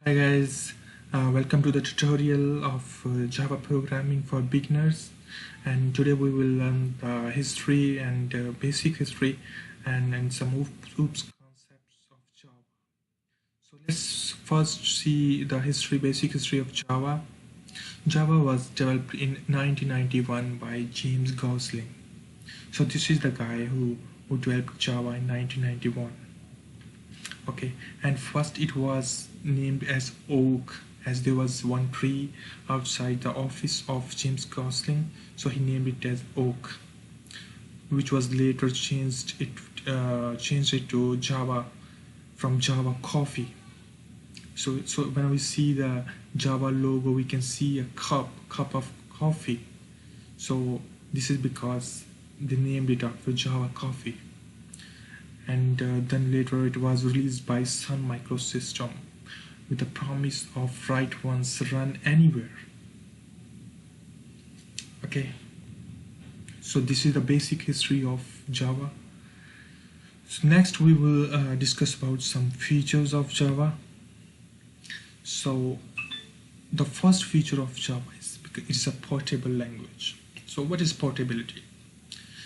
Hi guys, welcome to the tutorial of Java programming for beginners, and today we will learn the history and basic history and some oops concepts of Java. So let's first see the basic history of Java. Java was developed in 1991 by James Gosling. So this is the guy who developed Java in 1991. Okay, and first it was named as oak, as there was one tree outside the office of James Gosling, so he named it as oak, which was later changed it to Java, from Java coffee. So when we see the Java logo, we can see a cup of coffee. So this is because they named it after Java coffee. And then later it was released by Sun Microsystem with the promise of write once, run anywhere. Okay, so this is the basic history of Java. So next we will discuss about some features of Java. So the first feature of Java is because it's a portable language. So what is portability?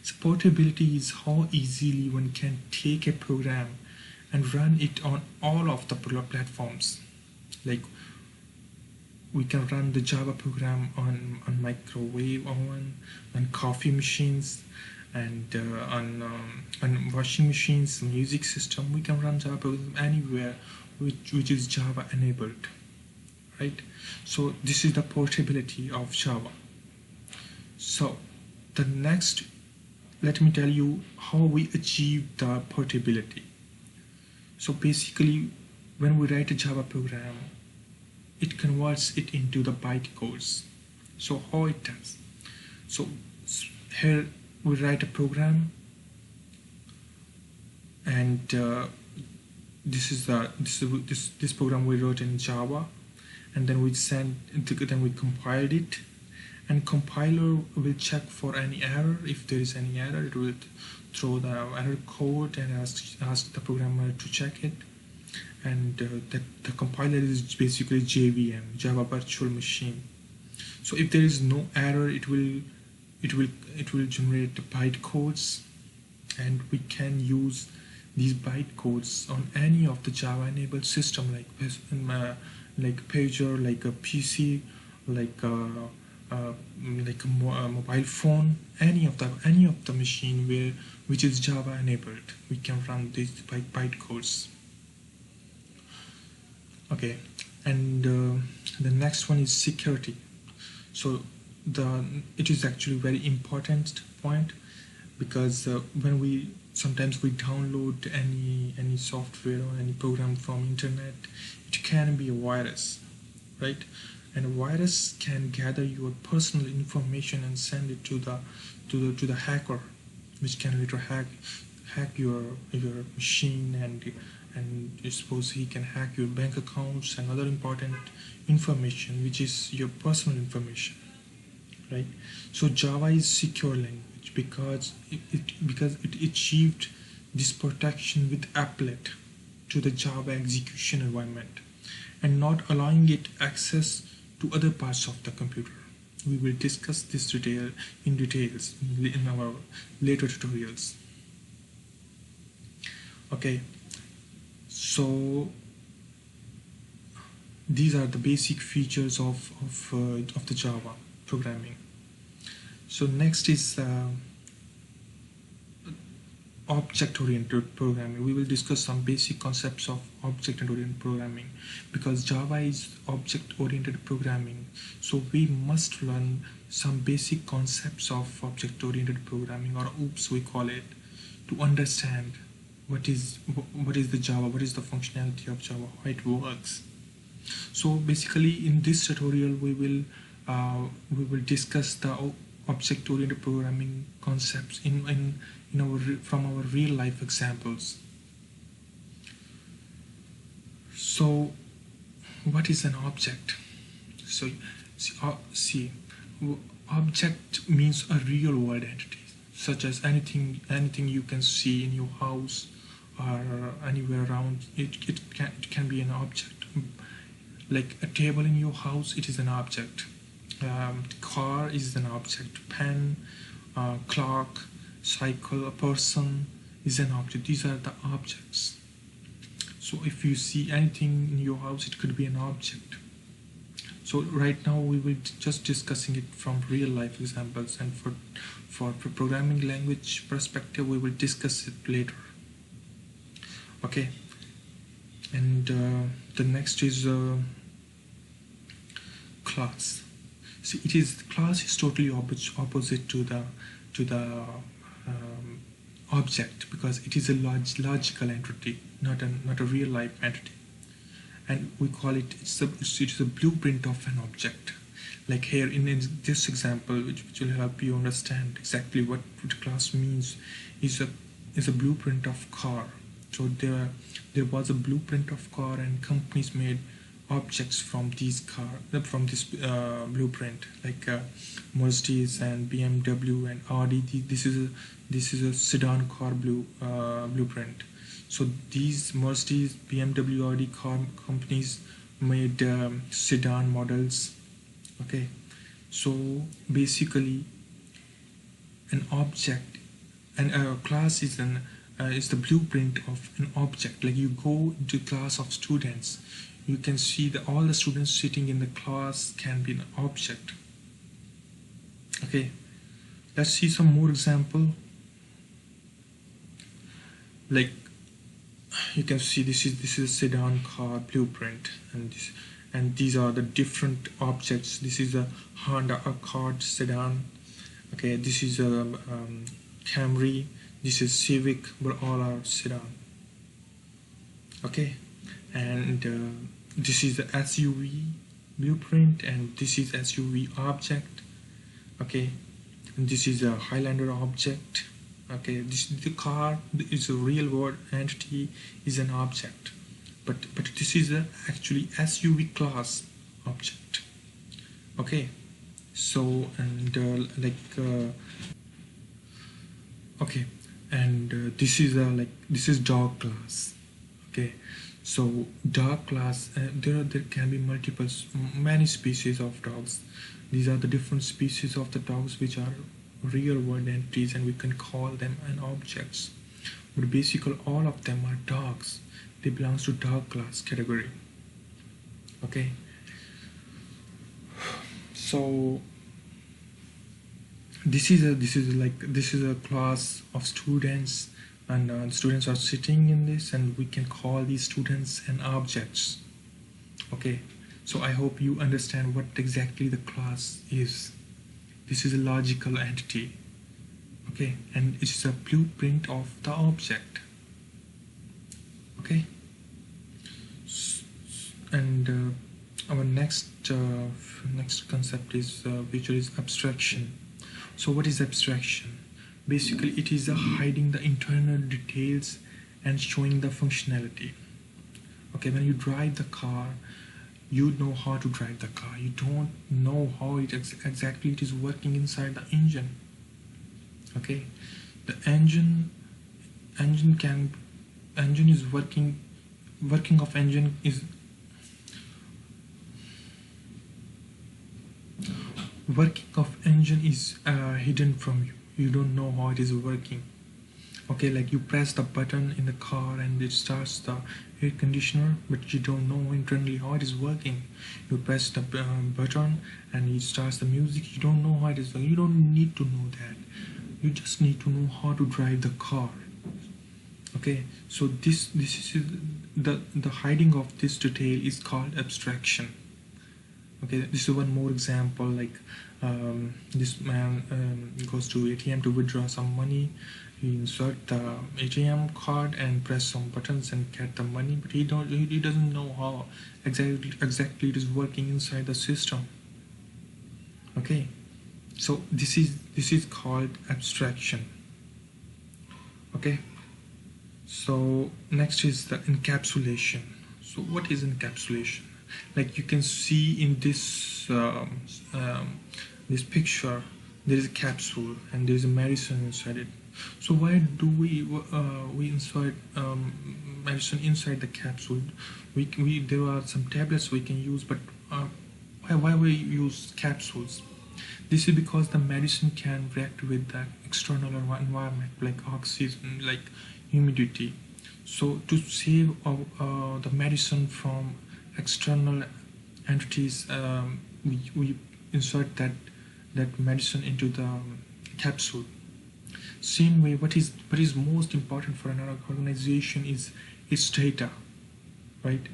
So portability is how easily one can take a program and run it on all of the platforms. Like we can run the Java program on microwave oven, on coffee machines, and on washing machines, music system. We can run Java program anywhere which is Java enabled, right? So this is the portability of Java. So the next, let me tell you how we achieve the portability. So basically, when we write a Java program, it converts it into the byte codes. So how it does? So here we write a program, and this program we wrote in Java, and then we compiled it. And compiler will check for any error. If there is any error, it will throw the error code and ask the programmer to check it. And the compiler is basically JVM, Java Virtual Machine. So if there is no error, it will generate the byte codes, and we can use these byte codes on any of the Java enabled system, like pager, like a PC, like a mobile phone, any of the machine which is Java enabled, we can run these byte codes. Okay, and the next one is security. So it is actually very important point, because when sometimes we download any software or any program from internet, it can be a virus, right? And a virus can gather your personal information and send it to the hacker, which can later hack your machine, and suppose he can hack your bank accounts and other important information, which is your personal information, right? So Java is secure language because it achieved this protection with applet to the Java execution environment, and not allowing it access to other parts of the computer. We will discuss this in details in our later tutorials. Okay, so these are the basic features of the Java programming. So next is object-oriented programming. We will discuss some basic concepts of object-oriented programming, because Java is object-oriented programming. So we must learn some basic concepts of object-oriented programming, or OOPS we call it, to understand what is the Java, what is the functionality of Java, how it works. So basically, in this tutorial, we will discuss the object-oriented programming concepts from our real life examples. So what is an object? So see, object means a real world entity, such as anything you can see in your house or anywhere around. It can be an object. Like a table in your house, it is an object. Car is an object. Pen, clock, cycle, a person is an object. These are the objects. So if you see anything in your house, it could be an object. So right now we will just discussing it from real life examples, and for programming language perspective we will discuss it later. Okay, and the next is class. See, class is totally opposite to the object, because it is a logical entity, not a real life entity, and we call it it's a blueprint of an object. Like here in this example, which will help you understand exactly what class means, is a blueprint of car. So there was a blueprint of car, and companies made objects from this blueprint, like Mercedes and BMW and Audi. This is a sedan car blueprint. So these Mercedes, BMW, Audi car companies made sedan models. Okay, so basically an object, and a class is the blueprint of an object. Like you go into class of students, you can see that all the students sitting in the class can be an object. Okay, let's see some more example. Like you can see this is a sedan car blueprint, and these are the different objects. This is a Honda Accord sedan. Okay, this is a Camry. This is Civic, but all are sedan. Okay, and this is the SUV blueprint, and this is SUV object. Okay, and this is a Highlander object. Okay, the car is a real world entity, is an object, but this is actually SUV class object. Okay, so and okay, and this is dog class. Okay, so dog class, there can be many species of dogs. These are the different species of the dogs which are real world entities, and we can call them an objects. But basically all of them are dogs. They belong to dog class category. Okay, so this is a class of students, and students are sitting in this, and we can call these students an objects. Okay, so I hope you understand what exactly the class is. This is a logical entity. Okay, and it's a blueprint of the object. Okay, and our next concept is which is abstraction. So what is abstraction? Basically it is hiding the internal details and showing the functionality. Okay, when you drive the car, you know how to drive the car. You don't know how exactly it is working inside the engine. Okay, the engine is working of engine is hidden from you. You don't know how it is working. Okay, like you press the button in the car and it starts the air conditioner, but you don't know internally how it is working. You press the button and it starts the music. You don't know how it is working. You don't need to know that. You just need to know how to drive the car. Okay, so this is the hiding of this detail is called abstraction. Okay, this is one more example. Like this man goes to ATM to withdraw some money. He insert the ATM card and press some buttons and get the money, but he doesn't know how exactly it is working inside the system. Okay, so this is called abstraction. Okay, so next is the encapsulation. So what is encapsulation? Like you can see in this this picture, there is a capsule and there is a medicine inside it. So why do we insert medicine inside the capsule? We there are some tablets we can use, but why we use capsules? This is because the medicine can react with the external environment like oxygen, like humidity. So to save the medicine from external entities, we insert that medicine into the capsule. Same way, what is most important for an organization is its data, right?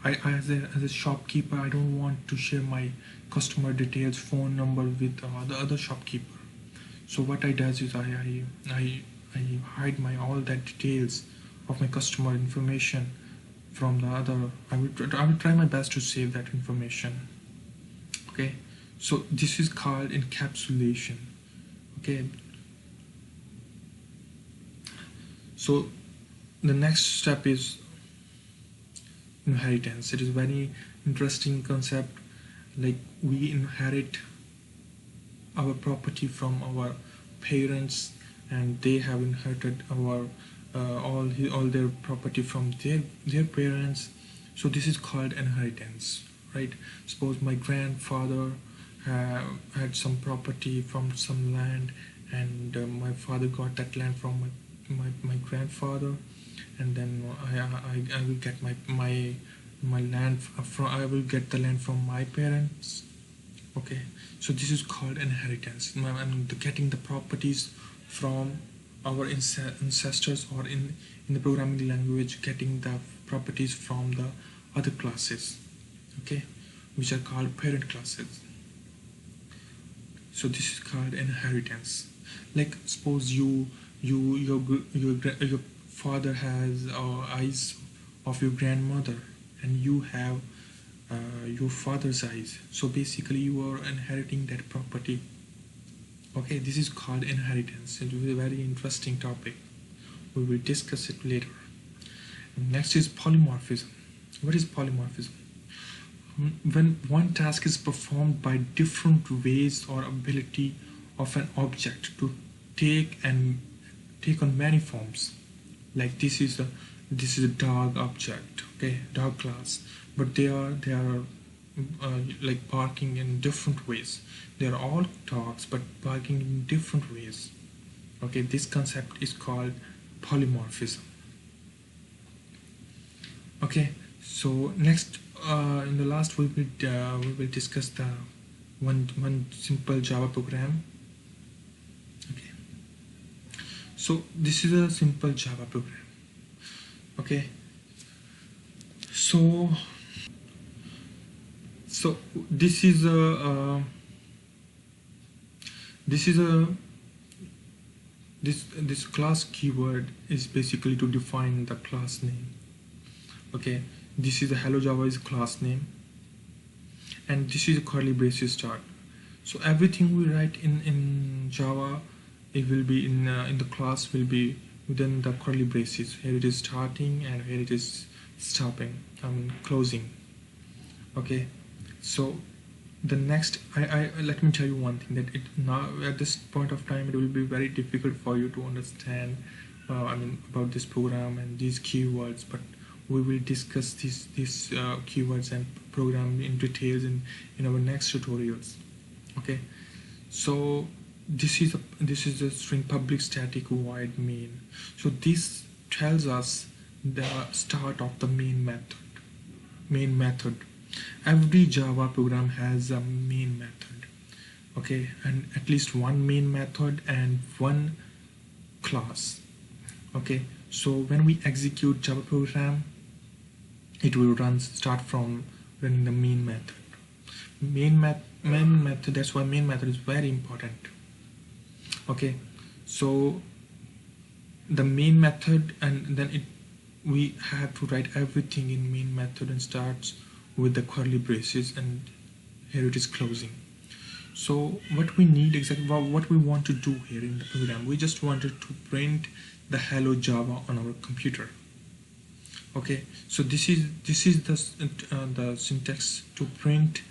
I as a shopkeeper, I don't want to share my customer details, phone number with the other shopkeeper. So what I does is I hide my all that details of my customer information from the other. I will try my best to save that information. Okay, so this is called encapsulation. Okay, so the next step is inheritance. It is very interesting concept. Like we inherit our property from our parents, and they have inherited our all their property from their parents. So this is called inheritance, right? Suppose my grandfather had some property from some land, and my father got that land from my grandfather, and then I will get my land from I will get the land from my parents. Okay, so this is called inheritance. I'm getting the properties from our ancestors, or in the programming language, getting the properties from the other classes, okay, which are called parent classes. So this is called inheritance. Like suppose your father has eyes of your grandmother, and you have your father's eyes. So basically you are inheriting that property. Okay, this is called inheritance. It is a very interesting topic. We will discuss it later. Next is polymorphism. What is polymorphism? When one task is performed by different ways or ability of an object to take on many forms. Like this is a dog object, okay, dog class, but they are like barking in different ways. They are all dogs but barking in different ways. Okay, this concept is called polymorphism. Okay, so next in the last we will discuss the one simple Java program. Okay, so this is a simple Java program. Okay, so this is a this class keyword is basically to define the class name. Okay, this is a hello Java is class name, and this is a curly braces start. So everything we write in Java, it will be in the class will be within the curly braces. Here it is starting, and here it is stopping, closing. Okay, so the next I let me tell you one thing, that it now at this point of time it will be very difficult for you to understand about this program and these keywords, but we will discuss these keywords and program in details in our next tutorials. Okay, so this is the string public static void main. So this tells us the start of the main method. Every Java program has a main method, okay, and at least one main method and one class. Okay, so when we execute Java program, it will start from running the main method. Main method, that's why main method is very important. Okay, so the main method, and then we have to write everything in main method, and starts with the curly braces, and here it is closing. So what we need exactly, what we want to do here in the program, we just wanted to print the hello Java on our computer. Okay, so this is the syntax to print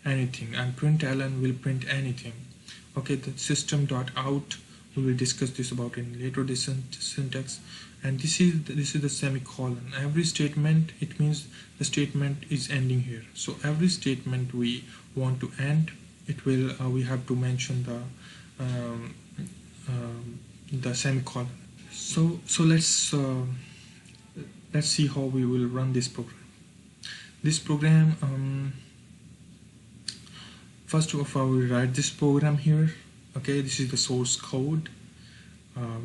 anything, and println will print anything. Okay, the system.out We will discuss this about in later this syntax. And this is the semicolon. Every statement, it means the statement is ending here. So every statement we want to end, it will we have to mention the semicolon. So let's see how we will run this program. This program, first of all, we write this program here. Okay, this is the source code,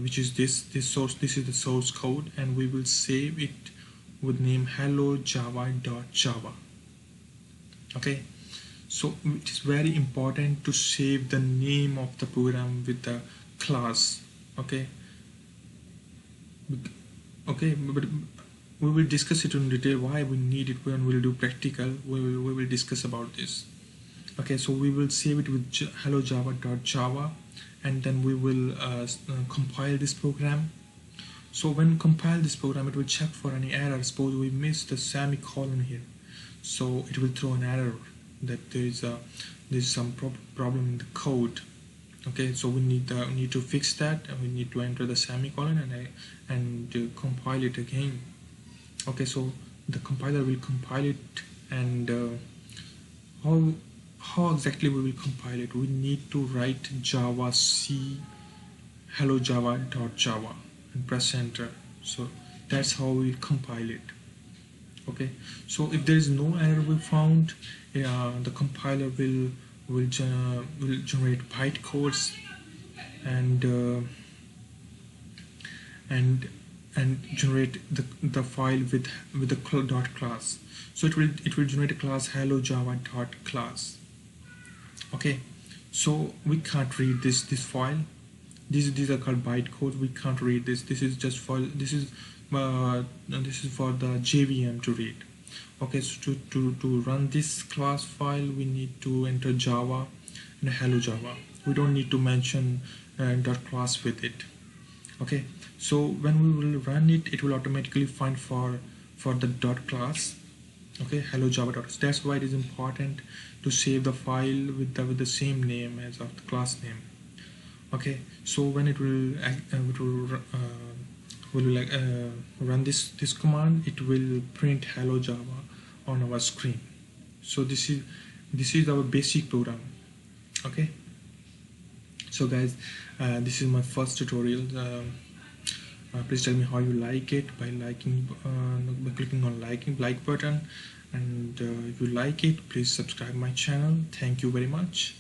which is this source. This is the source code, and we will save it with name hello java.java. Okay, so it is very important to save the name of the program with the class. Okay, but we will discuss it in detail why we need it when we'll do practical. We will discuss about this. Okay, so we will save it with hello java.java, and then we will compile this program. So when compile this program, it will check for any error. Suppose we missed the semicolon here, so it will throw an error that there's some problem in the code. Okay, so we need to fix that, and we need to enter the semicolon and compile it again. Okay, so the compiler will compile it, and how exactly we will compile it? We need to write java c hello java.java and press enter. So that's how we compile it. Okay, so if there is no error we found, the compiler will generate byte codes and generate the file with the dot class. So it will generate a class hello java dot class. Okay, so we can't read this file. These are called byte codes. We can't read this. This is just for this is for the JVM to read. Okay, so to run this class file, we need to enter Java and hello Java. We don't need to mention dot class with it. Okay, so when we will run it, it will automatically find for the dot class. Okay, hello Java dot. That's why it is important to save the file with the same name as of the class name. Okay, so when it will run this command, it will print hello Java on our screen. So this is our basic program. Okay, so guys, this is my first tutorial. Please tell me how you like it by clicking on like button, and if you like it, please subscribe my channel. Thank you very much.